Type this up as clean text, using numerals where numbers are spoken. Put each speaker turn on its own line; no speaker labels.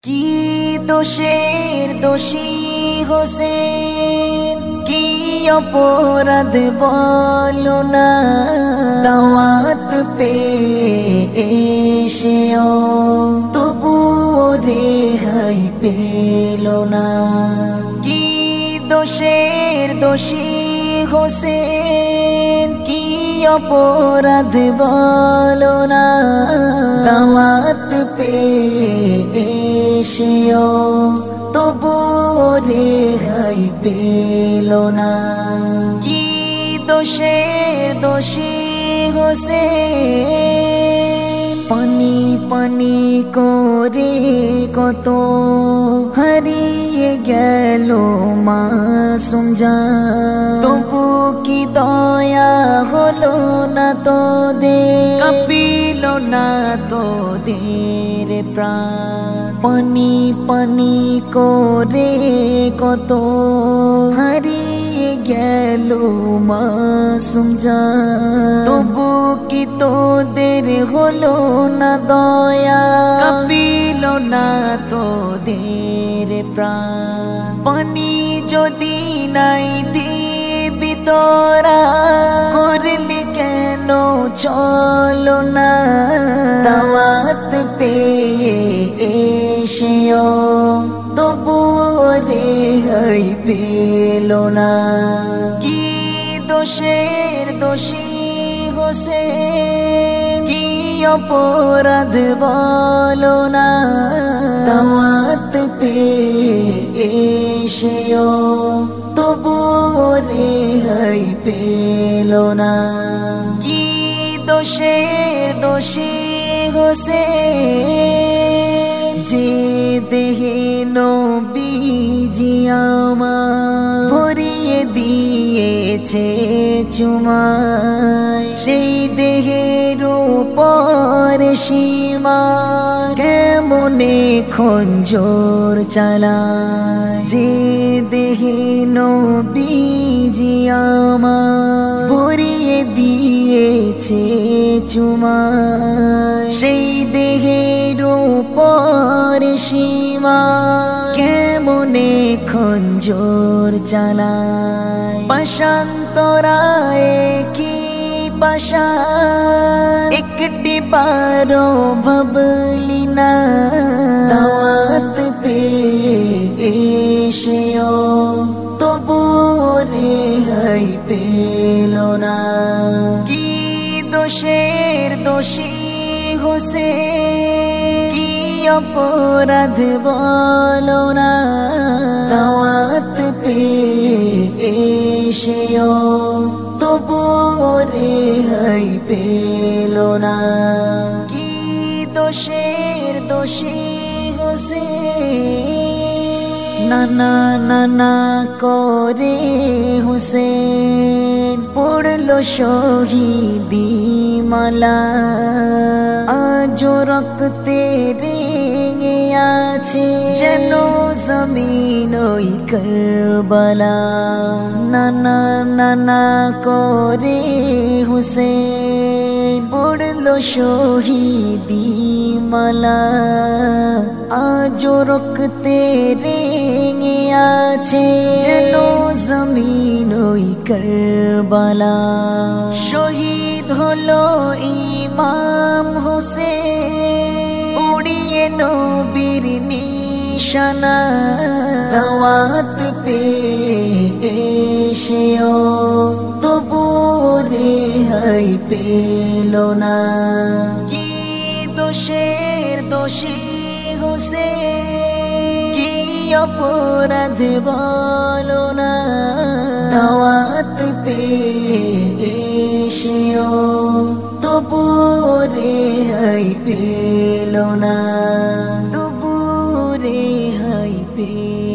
কি দোষের দোষী হোসেন, কি অপরাধ বলো না, দাওয়াত পেয়ে এসেও তবুও রেহাই পেল না। কি দোষের দোষী হোসেন, কি অপরাধ বলো না, দাওয়াত পেয়ে এসেও তবুও রেহাই পেল না। কি দোষের দোষী হোসেন, পানি পানি করে কত হারিয়ে গেল মাসুম জান, তবু কি দয়া হলো না তোদের, কাঁপিল না তোদের প্রাণ। পানি পানি করে কত হারিয়ে গেল মাসুম জান, তবু কি তোদের হলো না দয়া, কাঁপিল না তোদের প্রাণ। পানি যদি নাই দিবি তোরা, করলি কেন চলো না, দাওয়াত পেয়ে এসেও তবুও রেহাই পেল না। কি দোষের দোষী হোসেন, কি অপরাধ বলো না, দাওয়াত পেয়ে এসেও তবুও রেহাই পেল না। কি দোষের দোষী হোসেন, যে দেহে নবীজি আমার ভরিয়ে দিয়েছে চুমায়, সেই দেহের উপর সীমা কেমনে খঞ্জর চালায়। যে দেহে নবীজি আমার ভরিয়ে দিয়েছে চুমায়, সেই দেহের উপর সীমা কেমনে খঞ্জর চালায়। পাশান্তরায় কি পাশান, একটি বারো ভাবলি না, দাওয়াত পেয়ে এসেও তবুও রেহাই পেল না। কি দোষের দোষী হোসেন, কি অপরাধ বলো না, দাওয়াত পেয়ে এসেও তবুও রেহাই পেল না। কি দোষের দোষী হোসেন, নানা নানা করে হোসেন পড়লো শহীদি মালা, আজো রক্তে রেঙে আছে যেন জমিন ওই কারবালা। নানা নানা করে হোসেন পড়লো শহীদি মালা, আজো রক্তে রেঙে আছে যেন জমিন ওই কারবালা। শহীদ হলো ইমাম হোসেন, উড়িয়ে নবীর নিশানা, দাওয়াত পেয়ে এসেও তবুও রেহাই পেল না। কি দোষের দোষী হোসেন, কি অপরাধ বলো না, দাওয়াত পেয়ে এসেও তবুও রেহাই পেল না, তবুও রেহাই পেল।